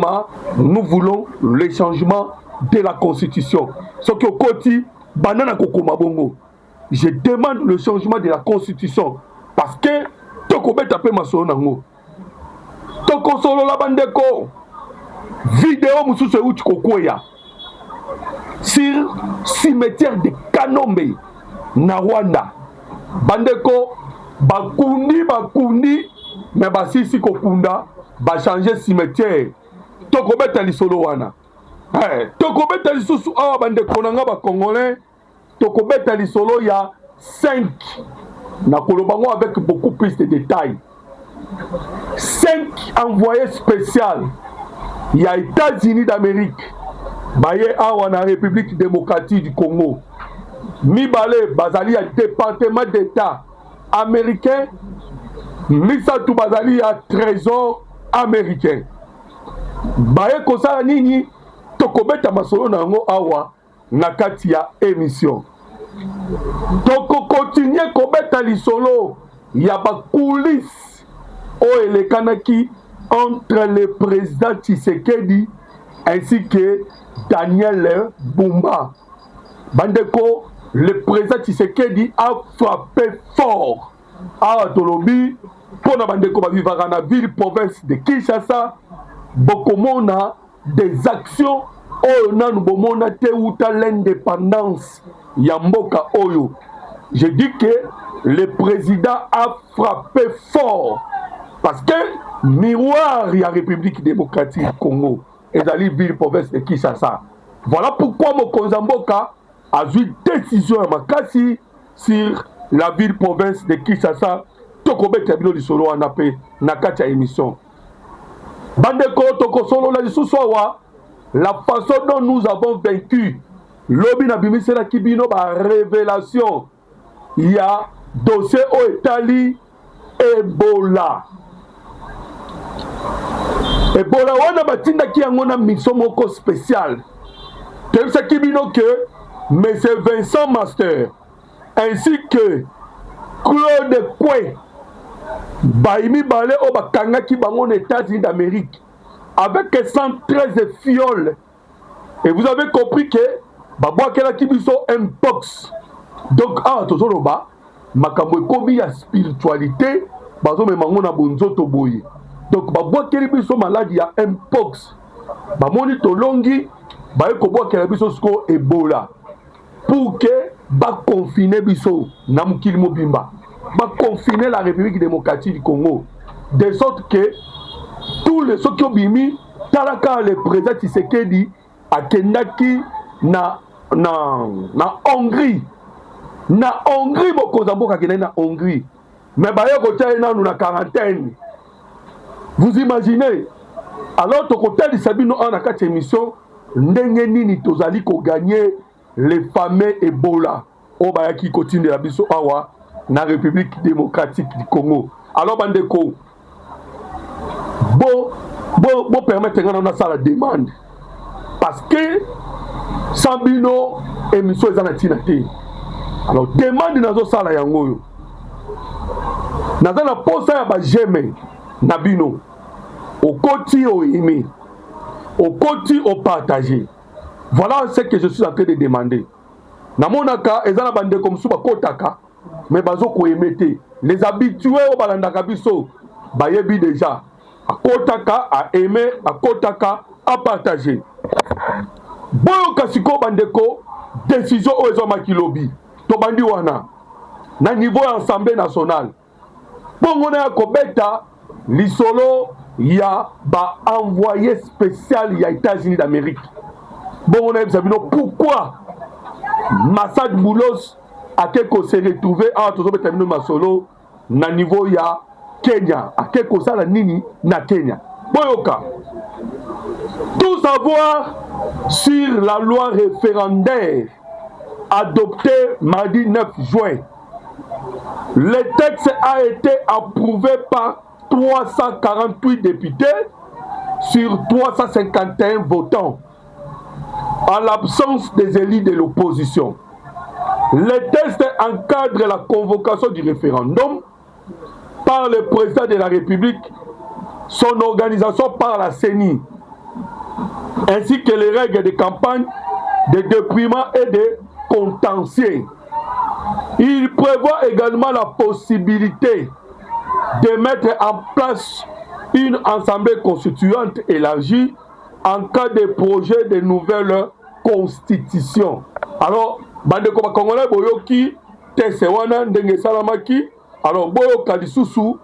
Motema, nous voulons le changement de la Constitution. Ce que Koti, Banana Kokoma Bongo. Je demande le changement de la Constitution parce que Toko Beta pe masolo nango. Toko solo la bandeko. Vidéo Moussou Uchi Kokoya. Sur cimetière de Kanombe na Rwanda. Bandeko bakundi mais basisi kokunda ba changer cimetière. Toko beta lisolo wana. Toko beta lisusu awa bandeko nanga ba congolais. Toko beta lisolo ya 5 na kolobango avec beaucoup plus de détails. 5 envoyés spéciaux. Il y a États-Unis d'Amérique. Baye awa na République démocratique du Congo. Mibale bazali ya département d'État américain. Misatu bazali ya trésor américain. Baye kosala nini tokobeta masolo nango awa na kati ya émission. Toko continuer kobeta lisolo ya ba coulisses o elekanaki entre le président Tshisekedi ainsi que Daniel Bumba. Bandeko, le président Tshisekedi a frappé fort à Tolobi pour na bandeko ba vivre na ville province de Kinshasa. Bokomona des actions oyo nanu bomona te uta l'indépendance ya mboka oyo. Je dis que le président a frappé fort parce que miroir ya République démocratique du Congo ezali ville province de Kinshasa. Voilà pourquoi mokonzi mboka a eu décision à makasi sur la ville province de Kinshasa. Tokobeta bilo lisolo wana pe na kati ya émission. Bandeko toko solo la lisusu awa la façon dont nous avons vaincu lobi na bimisela kibino ba révélation. Il y a dossier au Italie Ebola. Ebola wana batinda ki yango na mission moko spéciale. Tebisa kibino que M. Vincent Master ainsi que Claude Koué Baimi Balé au Bakangaki Bango aux États-Unis d'Amérique avec 113 fioles. Et vous avez compris que Babwa Kela Kibiso Mpox. Donc, toujours le bas, Makambo Kobi ya spiritualité, Bazo Memango na Bonzoto Boye. Donc, Babwa Kela Biso maladie ya Mpox. Bamoni Tolongi, Baye Kobwa Kela Biso Sko Ebola. Pour que ba confiner Biso Namukili Mobimba. Va confiner la République démocratique du Congo de sorte que tous les ceux qui ont bimi talaka le président Tshisekedi a kendaki na Hongrie bokonza mboka kende na Hongrie mais baye kotia na nous na quarantaine. Vous imaginez alors to kotel sabino en a quatre émissions ndenge nini tozali ko gagner les fameux Ebola o bayaki continue la biso awa na République démocratique du Congo. Alors bandeko bon permettre qu'on a ça la demande parce que Sambino émission ezana tinate. Alors demande nazo sala yango yo. Nazana posa ya ba jeme na bino. Au koti au aimé. Au koti au partager. Voilà ce que je suis en train de demander. Na monaka ezana bandeko msuba kotaka. Mais bazo ko emete les habitués au balandaka biso bayebi déjà à kotaka à aimer à kotaka à partager boyo kasiko bandeko décision o ezo makilobi to bandi wana na niveau ya assemblée nationale bongo na kobeta lisolo ya ba envoyé spécial ya États-Unis d'Amérique bongo na sabino pourquoi Massad Boulos a quelque se retrouver à tout terminer masolo na niveau ya Kenya a quelque ça la nini na Kenya boyoka tout savoir sur la loi référendaire adoptée mardi 9 juin. Le texte a été approuvé par 348 députés sur 351 votants en l'absence des élus de l'opposition. Le texte encadre la convocation du référendum par le président de la République, son organisation par la CENI ainsi que les règles de campagne, de dépouillement et de contentieux. Il prévoit également la possibilité de mettre en place une assemblée constituante élargie en cas de projet de nouvelle constitution. Alors, bandeko ba Congolais boyoki tese wana ndenge salamaki, alors boyoka lisusu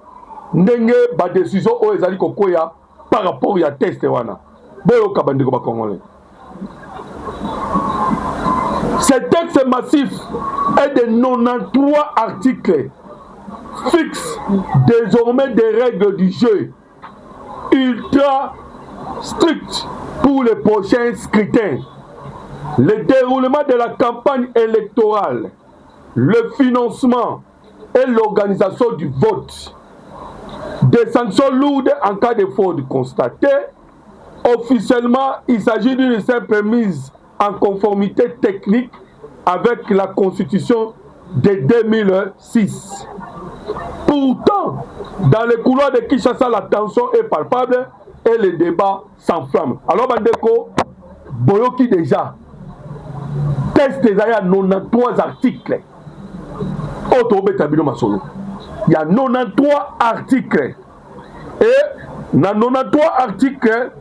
ndenge ba décision o ezali kokoya par rapport ya test wana. Boyoka bandeko ba Congolais. Ce texte massif est de 93 articles, fixe désormais des règles du jeu ultra strictes pour les prochains scrutins. Le déroulement de la campagne électorale, le financement et l'organisation du vote, des sanctions lourdes en cas de fraude constatée. Officiellement, il s'agit d'une simple mise en conformité technique avec la Constitution de 2006. Pourtant, dans les couloirs de Kinshasa, la tension est palpable et le débat s'enflamme. Alors, Bandeko, Boyoki déjà, test il y a 93 articles. Il y a 93 articles. Et dans 93 articles,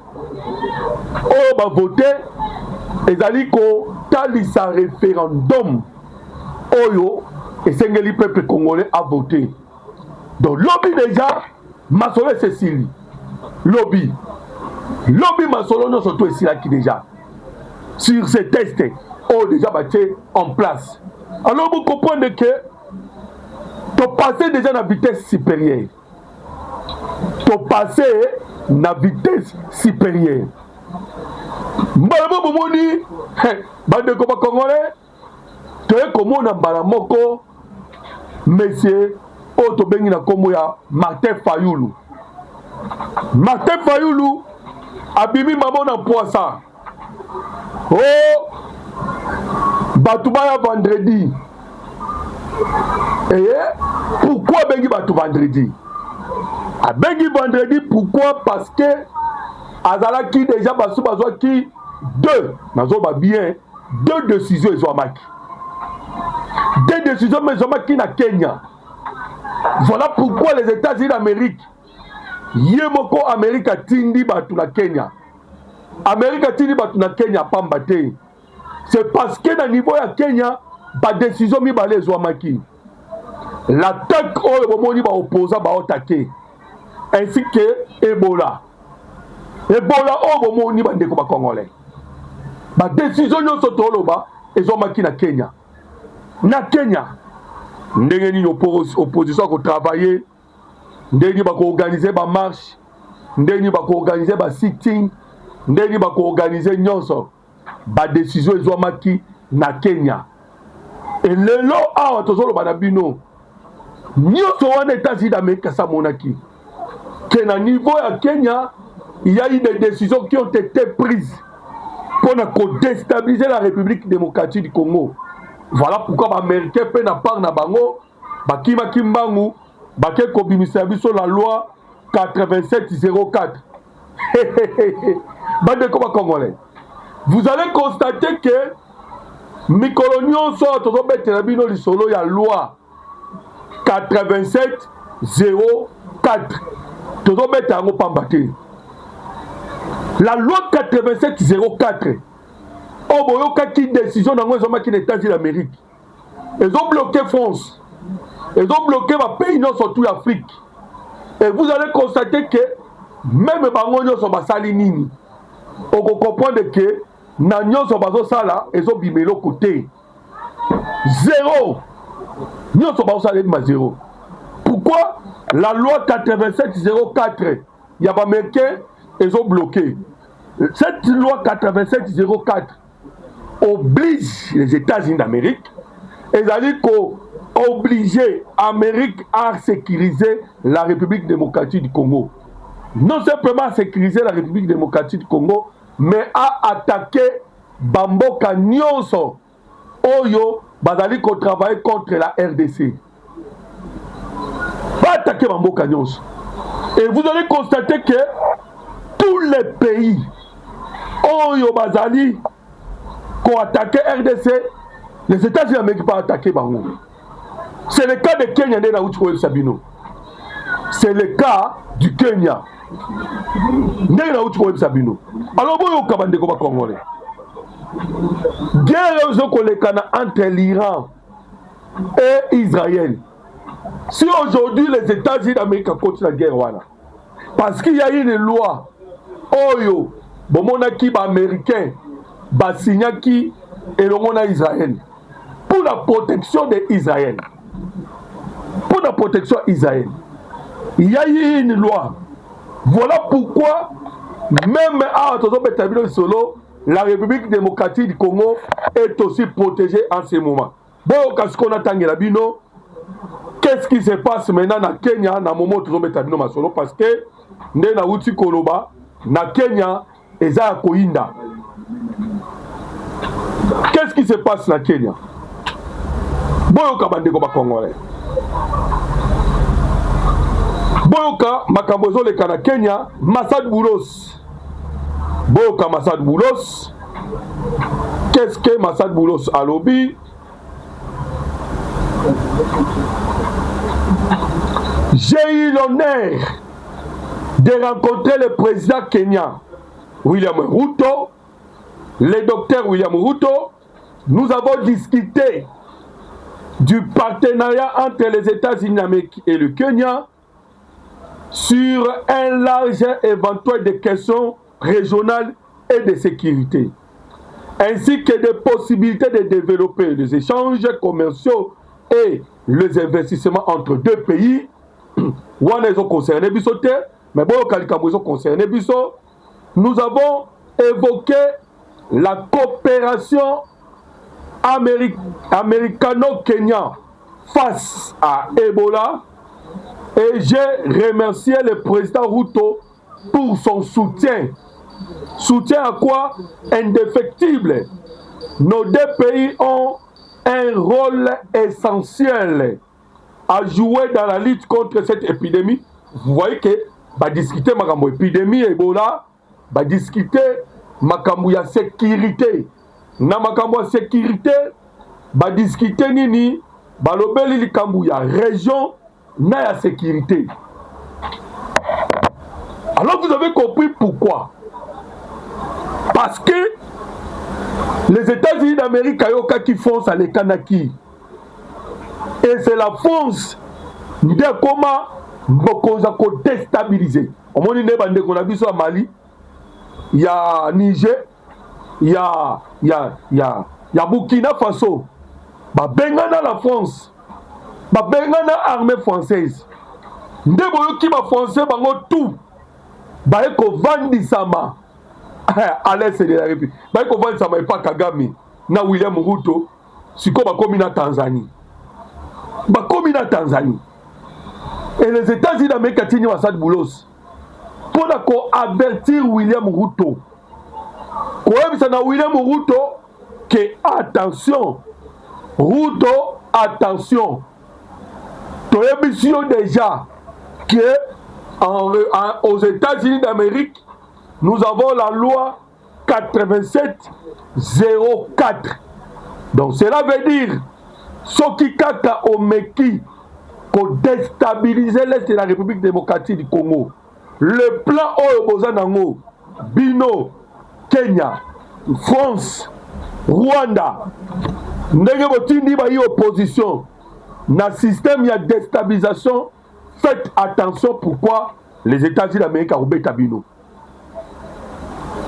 on va voter. Ezali ko talisa référendum oyo et sengeli peuple congolais a voté. Donc lobby déjà masolo Cécile lobby masolo non surtout ici là qui déjà sur ces tests ont déjà battu en place. Alors vous comprenez que tu passes déjà à la vitesse supérieure. Tu passes à vitesse supérieure. Mbala bomoni bandeko ba Congolais toye komona mbala moko monsieur oto bengi na kombo ya Martin Fayulu abimi mamona poisa oh batu baya vendredi pourquoi bengi batu vendredi abengi vendredi pourquoi parce que azalaki déjà basu bazwaki deux décisions ezwamaki deux décisions mais ezwamaki na Kenya. Voilà pourquoi les États-Unis d'Amérique yemoko Amérique atindi batu na Kenya, Amérique atindi batu na Kenya pamba te. C'est parce que na niveau ya Kenya ba décision mibale ezwamaki, l'attaque oyo bomoni ba opposant ba attaquer ainsi que Ebola oyo bomoni bandeko ba Congolais ba décision nyonso toloba ezomaki na Kenya. Ndenge nini opposition ko travailler, ndenge ba ko organiser ba marche, ndenge ba ko organiser ba sitting, ndenge ba ko organiser nyonso ba décision ezomaki na Kenya. Et lelo awa tozoloba na bino nyonso wana États-Unis d'Amérique sa monaki que na niveau ya Kenya il y a eu des décisions qui ont été prises pour déstabiliser la République démocratique du Congo. Voilà pourquoi les Américains peuvent na part na bango bakima kimbangu bake kobimisa biso la loi 8704. Bandeko ba Congolais, vous allez constater que mikolo nyonso tozobetela bino lisolo ya loi 8704 tozobeta yango pamba te. La loi 8704, oh boyoka qui décision dans les États-Unis d'Amérique. Ils ont bloqué France. Ils ont bloqué ma pays, non surtout l'Afrique. Et vous allez constater que même les Bangonio sont basali nini. On comprend que Nanyo sont baso sala, ils ont bimé l'autre côté. Zéro. Nous sommes basali ma zéro. Pourquoi la loi 8704, il y a pas américain, ils ont bloqué. Cette loi 8704 oblige les États-Unis d'Amérique, c'est-à-dire qu'obliger l'Amérique à sécuriser la République démocratique du Congo. Non simplement à sécuriser la République démocratique du Congo, mais à attaquer Bamboka Nyonso, Oyo, Bazali qu'on travaille contre la RDC. Pas attaquer Bamboka Nyonso. Et vous allez constater que tous les pays Oyo bazali ko attaquer RDC, les États-Unis n'ont pas attaqué Bango. C'est le cas de Kenya de Naouchko Sabino. C'est le cas du Kenya. Naouchko Sabino. Alors, vous avez kabande ko Congolais. Guerre entre l'Iran et Israël. Si aujourd'hui les États-Unis d'Amérique continuent la guerre, voilà. Parce qu'il y a une loi, Oyo, Bomonaki, Américain, Basignaki et le monde Israël. Pour la protection d'Israël. Pour la protection d'Israël. Il y a eu une loi. Voilà pourquoi, même à Solo, la République démocratique du Congo est aussi protégée en ce moment. Bon, qu'est-ce qu'on attend, Bino? Qu'est-ce qui se passe maintenant na Kenya, na moment Bino Masolo? Parce que, na Uti Koloba, na Kenya, Eza Koinda. Qu'est-ce qui se passe na Kenya? Boyoka bandeko ba Congolais. Boyoka makambozo le kana Kenya, Massad Boulos. Boyoka Massad Boulos. Qu'est-ce que Massad Boulos a lobby? J'ai eu l'honneur de rencontrer le président kenyan William Ruto, le docteur William Ruto. Nous avons discuté du partenariat entre les États-Unis d'Amérique et le Kenya sur un large éventail de questions régionales et de sécurité, ainsi que des possibilités de développer les échanges commerciaux et les investissements entre deux pays. Nous avons évoqué la coopération américano-kenyan face à Ebola et j'ai remercié le président Ruto pour son soutien. Soutien à quoi? Indéfectible. Nos deux pays ont un rôle essentiel à jouer dans la lutte contre cette épidémie. Vous voyez que va discuter makambo épidémie Ebola, va discuter makambo ya sécurité. Na makambo ya sécurité, va discuter nini, va lobeli likambo ya région na ya sécurité. Alors vous avez compris pourquoi? Parce que les États-Unis d'Amérique ayoka qui foncent à l'Ekanaki. Et c'est la France de comment bokonza ko déstabiliser. Au moins ne bande qu'on a vu sur Mali, il y a Niger, il y a Burkina Faso. Ba bengana la France. Ba bengana armée française. Ndebo ki ba français bango tout. Ba eko vandi sama. À l'est de la République. Ba eko vandi sama pas Kagame na William Ruto. Siko ba komi na Tanzanie. Ba komi na Tanzanie. Et les États-Unis d'Amérique ont signé Massad Boulos pour avertir William Ruto. William Ruto que attention, Ruto, attention. Tu as vu déjà que aux États-Unis d'Amérique, nous avons la loi 87-04. Donc cela veut dire Soki Kaka Omeki pour déstabiliser l'Est de la République démocratique du Congo. Le plan Oyobozanango, Bino, Kenya, France, Rwanda, ndenge botindi ba opposition, na système ya déstabilisation, faites attention pourquoi les États-Unis d'Amérique a Robert Bino.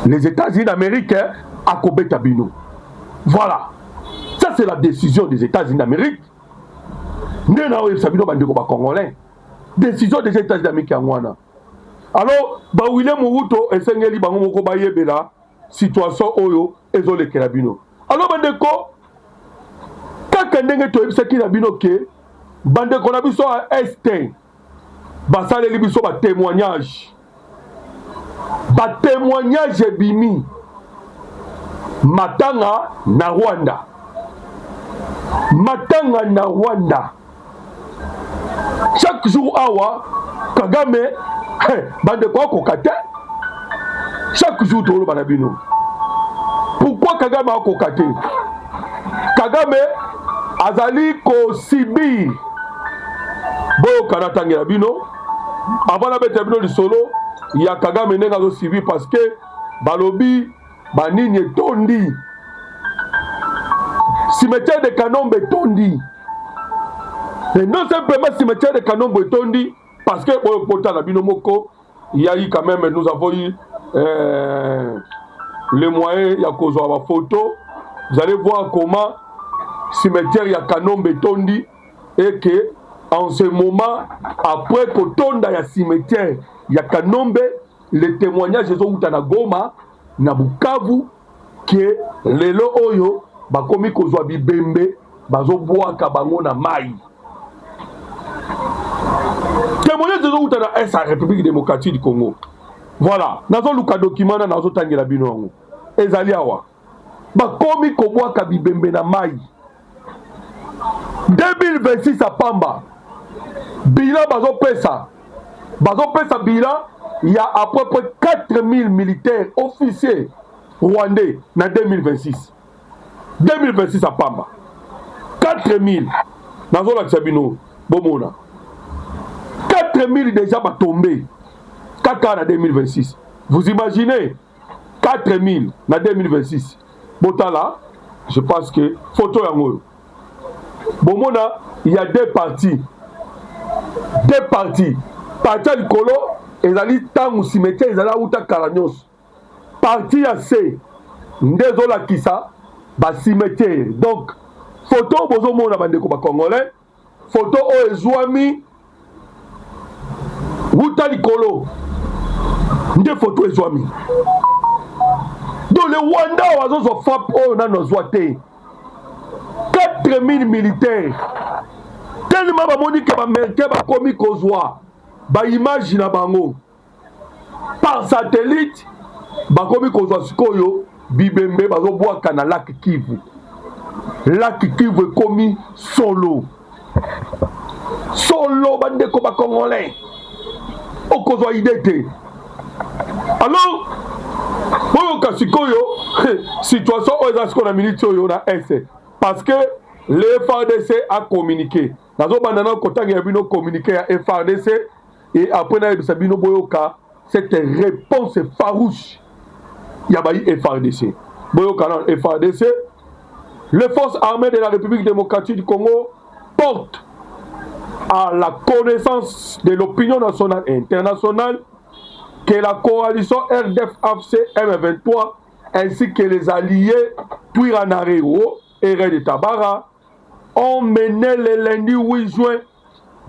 Les États-Unis d'Amérique a Robert Bino. Voilà. Ça c'est la décision des États-Unis d'Amérique. Décision des États-Unis d'Amérique en Wana. Alors, William Ruto et Sengeli Bango Moko Bayebela, situation Oyo, Ezole Kerabino. Alors, Bandeko, quand ndenge to ebisa Kerabino ke, Bandeko na biso à Est, basale li biso ba témoignage. Ba témoignage bimi. Matanga na Rwanda. Matanga na Rwanda. Chaque jour awa Kagame bande kwa kokate chaque jour tolo banabino Kagame akoka te. Kagame azali kosibir boyoka na tangela bino avant na bete bino lisolo ya Kagame ndenge azosibir parce que balobi banini etondi cimetière de Kanombe etondi. Et non simplement cimetière de Kanombe etondi parce que boyokota na bino moko il y a eu quand même, nous avons eu les moyens, il y a kozwa photo. Vous allez voir comment cimetière il y a Kanombe tondi et que en ce moment après kotonda ya cimetière il y a Kanombe, les témoignages sont uta na Goma na Bukavu que lelo oyo bakomi kozwa bibembe bazobwaka bango na mai. Témoignage de uta na SA République démocratique du Congo. Voilà, nazo luka document na nazo tangela bino yango. Ezali awa. Bakomi kobwaka bibembe na mai. 2026 à Pamba. Bilan bazopesa bilan, il y a à peu près 4000 militaires officiers rwandais en 2026. 2026 à Pamba. 4000. Nazo la Sabino, Bomona. 4000 déjà va tomber. 4 ans en 2026. Vous imaginez 4000 en 2026. Botala, je pense que photo yango. Bomona, il y a deux parties. Partie du colo, ils allaient tant cimetière, ils allaient outa Karanyos. Partie à C, Ndezola Kissa, ba cimetière. Donc, photo bozo mona bandeko ba congolais, photo o ezwami outa likolo. Nde photo ezwami. Donc le Rwanda wazo frappe o na nozwate. 4000 militaires. Tellement bamoni ke baméricain bakomi kozwa ba image na bango par satellite bakomi kozwa sikoyo bibembe bazobwaka na lac Kivu. Lac Kivu ekomi solo bandeko ba congolais okozwa idée te. Alors boyoka sikoyo situation oyo eza sikoyo na minute oyo na S parce que le FARDC a communiqué. Nazo bandana kotanga ya bino communiqué à FARDC et après na yebisa bino boyoka cette réponse farouche ya bayi FARDC. Boyoka na FARDC, les forces armées de la République démocratique du Congo portent à la connaissance de l'opinion nationale et internationale que la coalition RDF-AFC M23 ainsi que les alliés Twiranarewo et Red Tabara ont mené le lundi 8 juin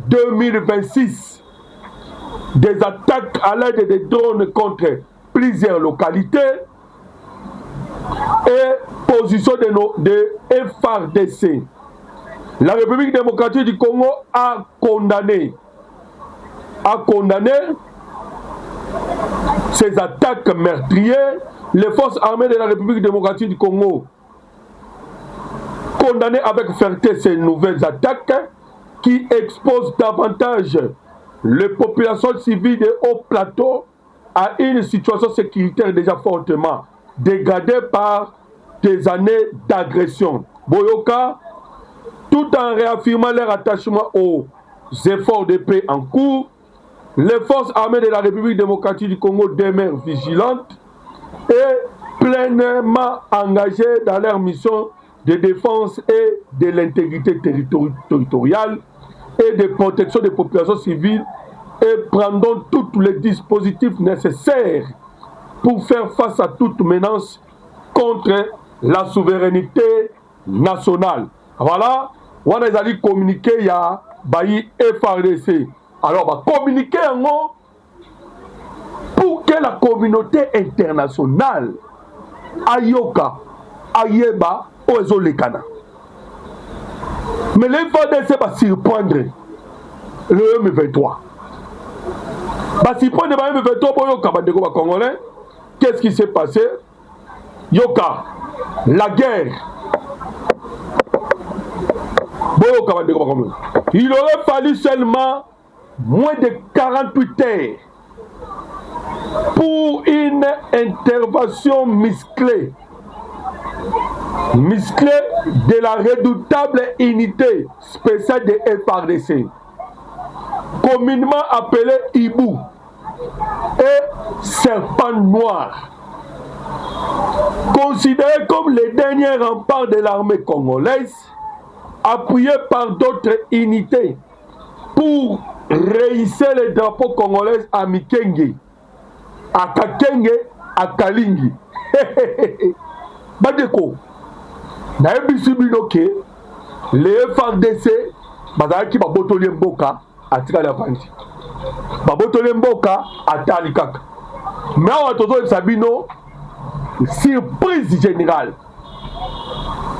2026 des attaques à l'aide de drones contre plusieurs localités et positions de FARDC. La République démocratique du Congo a condamné ces attaques meurtrières. Les forces armées de la République démocratique du Congo condamné avec fermeté ces nouvelles attaques qui exposent davantage les populations civiles de haut plateau à une situation sécuritaire déjà fortement dégradée par des années d'agression. Boyoka, tout en réaffirmant leur attachement aux efforts de paix en cours, les forces armées de la République démocratique du Congo demeurent vigilantes et pleinement engagées dans leur mission de défense et de l'intégrité territoriale et de protection des populations civiles et prendront tous les dispositifs nécessaires pour faire face à toute menace contre la souveraineté nationale. Voilà, on a communiqué il y a Bayi FARDC. Alors, on va communiquer en gros pour que la communauté internationale ayoka, ayeba, ozo lekana. Mais les FARDC va surprendre le M23. Va surprendre le M23 pour yoka, bandeko ba congolais. Qu'est-ce qui s'est passé? Yoka, la guerre. Boyoka, bandeko ba congolais. Il aurait fallu seulement moins de 48 heures pour une intervention musclée musclé de la redoutable unité spéciale de FARDC, communément appelé Ibou et Serpent Noir, considéré comme le dernier rempart de l'armée congolaise, appuyé par d'autres unités pour réhisser les drapeaux congolais à Mikenge, à Kakenge, à Kalingi. Badeko, nayebi bino ke le FARDC bazalaki babotoli mboka atikali avandi, babotoli mboka atali kaka. Mais awa tozoyebisa bino surprise générale,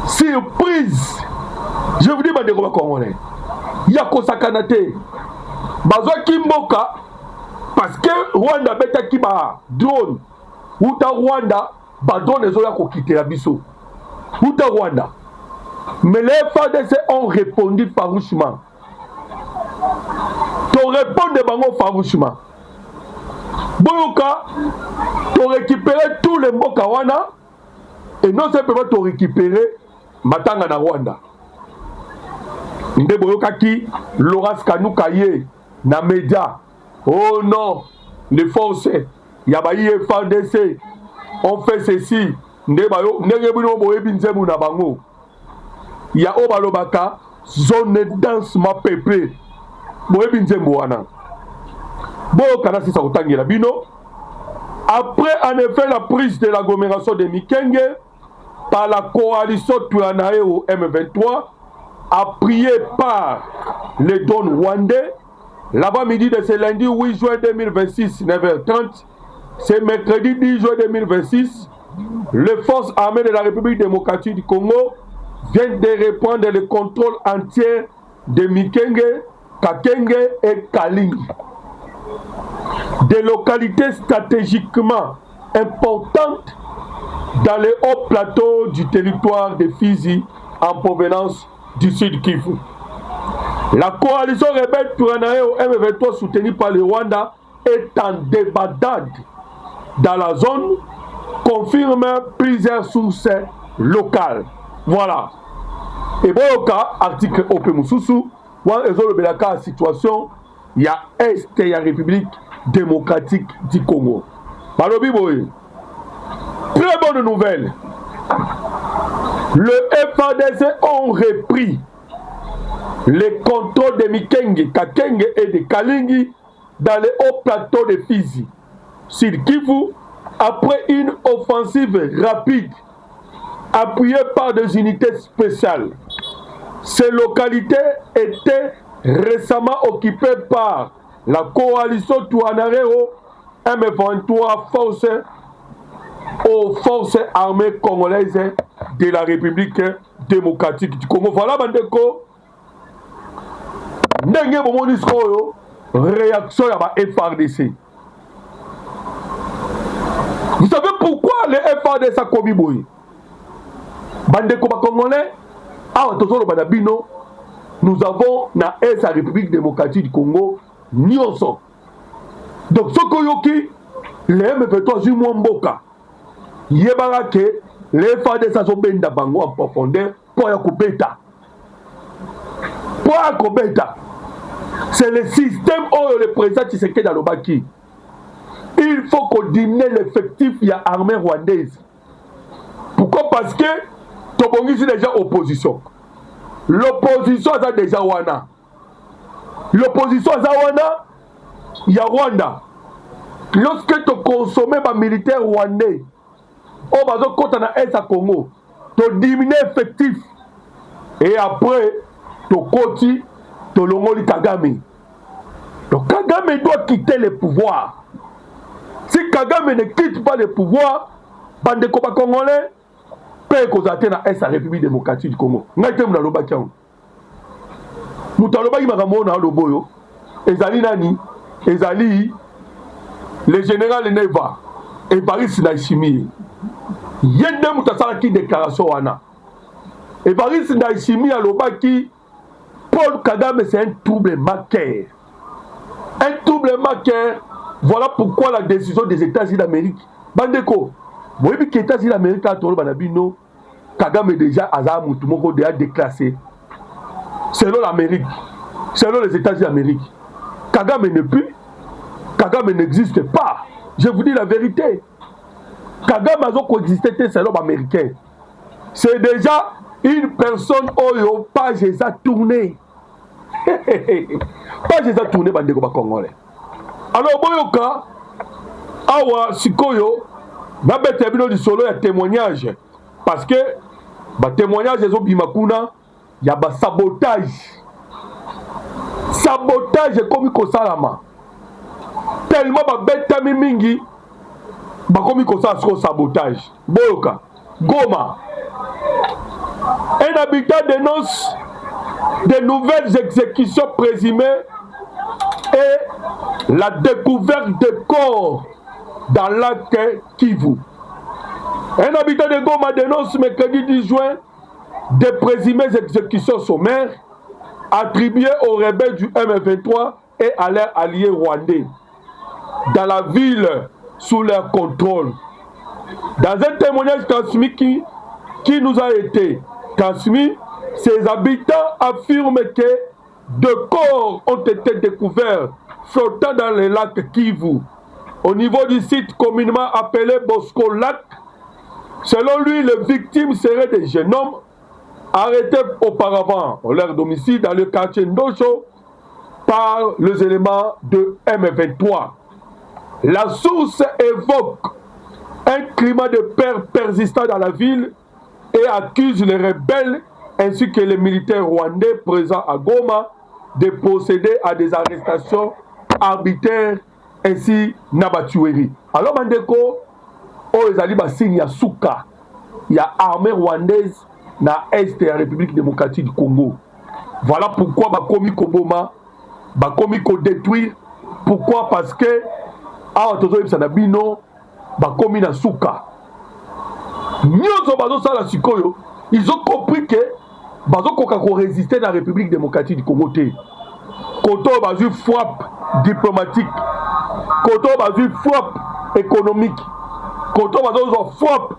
surprise, je vous dis bandeko bakongolais, ya kosakana te, bazwaki mboka parce que Rwanda betaki ba drone, uta Rwanda ba drone ezoya kokitela biso uta Rwanda. Mais les FARDC ont répondu farouchement. To répondre bango farouchement. Boyoka, to récupérer tous les mboka wana et non simplement to récupérer matanga na Rwanda. Nde boyoka ki Laurence Kanuka ye na média. Oh non, les forces yabayi FARDC on fait ceci. Nde bayo ndenge bino boyebi nzemu na bango. Ya obalobaka zone dansement peuplé. Boyebi nzembo wana. Boyoka na sisa kotangela bino. Après en effet la prise de l'agglomération de Mikenge par la coalition Twanae au M23, appuyée par les drones rwandais, l'avant-midi de ce lundi 8 juin 2026, 9h30, c'est mercredi 10 juin 2026, les forces armées de la République démocratique du Congo viennent de reprendre le contrôle entier de Mikenge, Kakenge et Kalingi. Des localités stratégiquement importantes dans les hauts plateaux du territoire de Fizi en provenance du Sud Kivu. La coalition rebelle Twanae au M23 soutenue par le Rwanda est en débandade dans la zone, confirme plusieurs sources locales. Voilà. Et bon, article Opemususu, la situation, il y a Est et il y a République démocratique du Congo. Balobi boy. Très bonne nouvelle. Le FARDC ont repris les contrôles de Mikenge, Kakenge et de Kalingi dans les hauts plateaux de Fizi, Sud Kivu, après une offensive rapide appuyée par des unités spéciales. Ces localités étaient récemment occupées par la coalition Touanareo M23 aux forces armées congolaises de la République démocratique du Congo. Voilà, bandeko. Ndenge bomoni sikoyo réaction ya ba FARDC. Vous savez pourquoi les FARDC a commis boy? Bandeko ba congolais, awa tozolo bana bino, nous avons na la République démocratique du Congo nyonso. Donc ce koyoki les M23 jumwa mboka. Yebara ke les FARDC a benda bango en profondeur pour ya kubeta. Pour ya kubeta. C'est le système où le président Tshisekedi Alobaki. Il faut qu'on diminue l'effectif, il y a armée rwandaise. Pourquoi? Parce que Tobongi c'est déjà opposition. L'opposition a déjà Wana. L'opposition a Wana, il y a Rwanda. Lorsque tu consommes les militaires rwandais, on va dire qu'on a un Congo, tu diminues l'effectif. Et après, tu continues. Tolongoli Kagame. Donc Kagame doit quitter le pouvoir. Si Kagame ne quitte pas le pouvoir, bandeko ba congolais peut causer na la République démocratique du Congo. Ngaite muna loba kiango. Mutaloba imaka na loboyo. Ezali nani? Ezali le général Neva Evariste Ndayishimiye. Yende mutasala ki déclaration wana. Evariste Ndayishimiye alobaki Paul Kagame, c'est un trouble-maker. Un trouble-maker. Voilà pourquoi la décision des États-Unis d'Amérique. Bandeko, vous voyez que les États-Unis d'Amérique, Kagame déjà Aza Moutoumoko déjà déclassé. Selon l'Amérique, selon les États-Unis d'Amérique, Kagame n'est plus. Kagame n'existe pas. Je vous dis la vérité. Kagame a coexisté selon l'Américain. C'est déjà une personne oyo page a tourné. Page a tourné bandeko ba Congolais. Alors boyoka awa sikoyo na bete bino di solo ya témoignage parce que ba témoignage ezo bimakuna ya ba sabotage. Sabotage comme ko salama. Tellement ba beta mingi ba comme ko sa sabotage. Boyoka Goma. Un habitant dénonce de nouvelles exécutions présumées et la découverte de corps dans le lac Kivu. Un habitant de Goma dénonce mercredi 10 juin de présumées exécutions sommaires attribuées aux rebelles du M23 et à leurs alliés rwandais dans la ville sous leur contrôle. Dans un témoignage transmis qui nous a été transmis, ces habitants affirment que deux corps ont été découverts flottant dans le lac Kivu, au niveau du site communément appelé Bosco Lac. Selon lui, les victimes seraient des jeunes hommes arrêtés auparavant à leur domicile dans le quartier Ndosho par les éléments de M23. La source évoque un climat de peur persistant dans la ville et accuse les rebelles ainsi que les militaires rwandais présents à Goma de procéder à des arrestations arbitraires ainsi n'abatuerie. Alors Mandeko, ezali ba signe ya suka ya armée rwandaise na est de la République démocratique du Congo. Voilà pourquoi bakomi koboma, bakomi ko détruire. Pourquoi? Parce que awa tozo yebisa na bino bakomi na suka. Nyonso bazo sala sikoyo, ils ont compris que bazo koka ko résister dans la République démocratique du Congo te. Koto bazu frappe diplomatique, koto bazu frappe économique, koto bazu frappe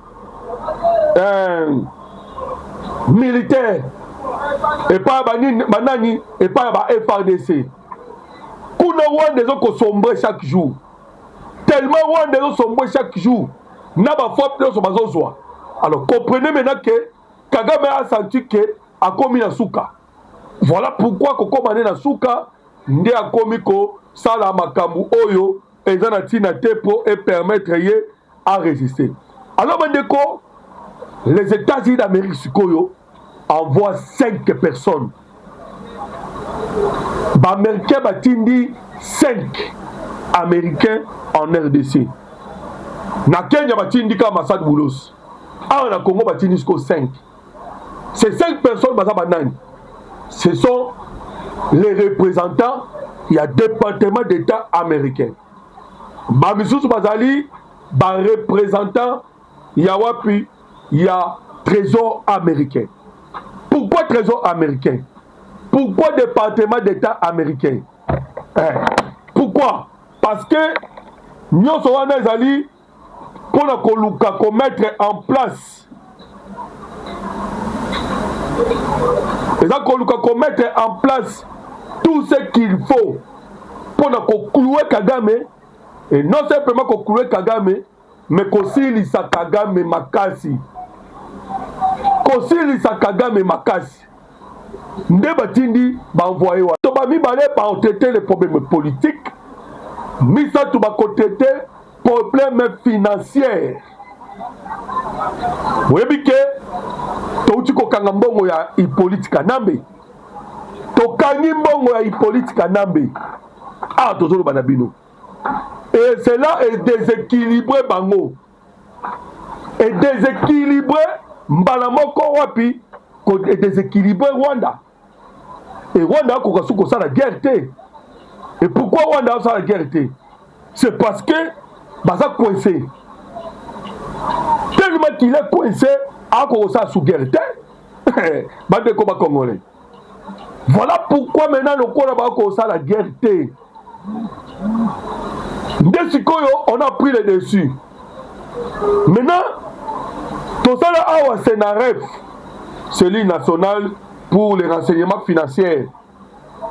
militaire et pas banani et pas ba FRDC. Kuna Rwanda zo ko sombre chaque jour. Tellement Rwanda zo sombre chaque jour. Na ba frappe zo bazozwa. Alors comprenez maintenant que Kagame a senti que a commis na suka. Voilà pourquoi koko mané na suka ndé a commis ko sala makambu oyo ezana tina te pour et permettre yé à résister. Alors bandeko, les États-Unis d'Amérique sikoyo envoient 5 personnes. Ba américain batindi 5 américains en RDC. Na Kenya batindi ka Masad Boulos. Ah, na Congo batindi 5. Ces 5 personnes baza banani. Ce sont les représentants, il y a département d'État américain. Ba misusu bazali ba représentant, il y a wapi, il y a trésor américain. Pourquoi trésor américain? Pourquoi département d'État américain? Pourquoi? Parce que nous sommes allés pour nous mettre en place. Nous mettre en place tout ce qu'il faut pour nous clouer Kagame. Et non simplement qu'on clouer Kagame, mais qu'aussi l'isa Kagame makasi. Qu'aussi l'isa Kagame makasi. Nde batindi ba envoyé wa. To ba mi balé ba traiter les problèmes politiques. Mi ça to ba traiter problèmes financiers. Oui bike to uti ko kanga mbongo ya Hippolyte Kanambe. To kangi mbongo ya Hippolyte Kanambe. Ah tozolo banabino. Et cela est déséquilibré bango. Et déséquilibré mbalamoko wapi ko déséquilibré Rwanda. Et Rwanda a ça la guerre. Et pourquoi Rwanda a ça la guerre? C'est parce que Baza coincé. Tellement qu'il est coincé, a ça sous guerre. Bande comme Congolais. Voilà pourquoi maintenant le Congo a ça la guerre. Dès qu'on a pris le dessus. Maintenant, tosala awa Senaref, cellule nationale pour les renseignements financiers.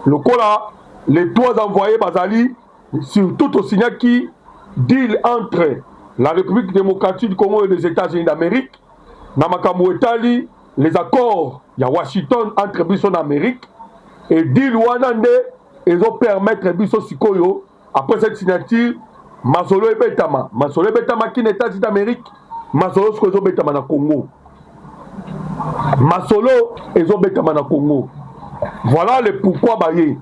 Le Kola, les trois envoyés Bazali, surtout au signal qui deal entre la République démocratique du Congo et les États-Unis d'Amérique, Namakamu Etali, les accords, il y a Washington entre Bisson d'Amérique, et deal Wanande, ils ont permettre Bisson Sikoyo, après cette signature, Masolo et Betama. Masolo et Betama qui n'est pas États-Unis d'Amérique, Masolo et Betama na Congo. Masolo et Betama na Congo. Voilà le pourquoi baye.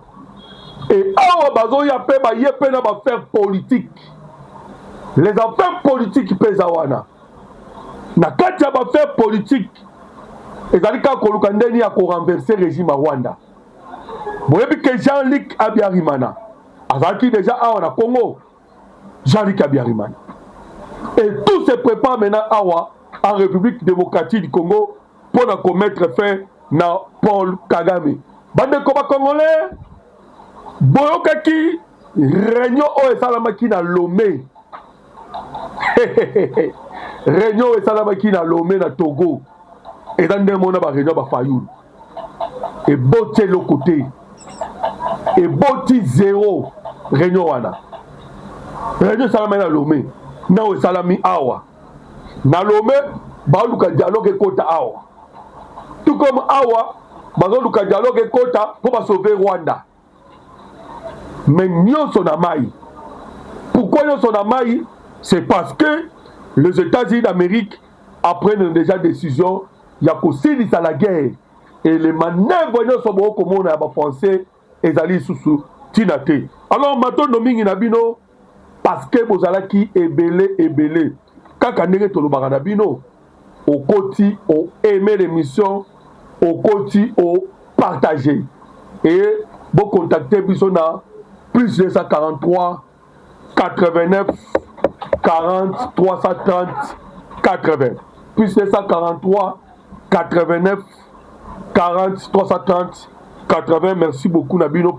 Et awa bazo ya pe baye pe na ba faire politique. Les affaires politiques pèsent wana. Na kati ya ba faire politique. Ezali ka koluka ndeni ya ko renverser régime à Rwanda. Boyebi que Jean-Luc Abiyarimana azalaki déjà awa na Congo. Jean-Luc Abiyarimana. Et tout se prépare maintenant awa en République démocratique du Congo pour na commettre fin na Paul Kagame. Bande koba congolais boyokaki réunion o esalamaki na Lomé. Réunion esalamaki na Lomé na Togo. Et dans des mona ba réunion ba Fayoul. Et botte le côté. Et botte zéro réunion wana. Réunion esalamaki na Lomé. Na esalami awa. Na Lomé ba luka dialogue ekota awa. Tout comme awa bazoluka dialogue ekota pour sauver Rwanda. Mais nyonso na mai. Pourquoi nyonso na mai? C'est parce que les États-Unis d'Amérique apprennent déjà décision ya kosilisa la guerre et les manœuvres nyonso boko mona ya ba français ezali susu tinate. Alors matondo mingi na bino parce que bozalaki ebele kaka ndenge tolobaka na bino okoti o aimer l'émission okoti o partager et vous contactez biso na plus 243 89 40 330 80 plus 243 89 40 330 80. Merci beaucoup Nabino.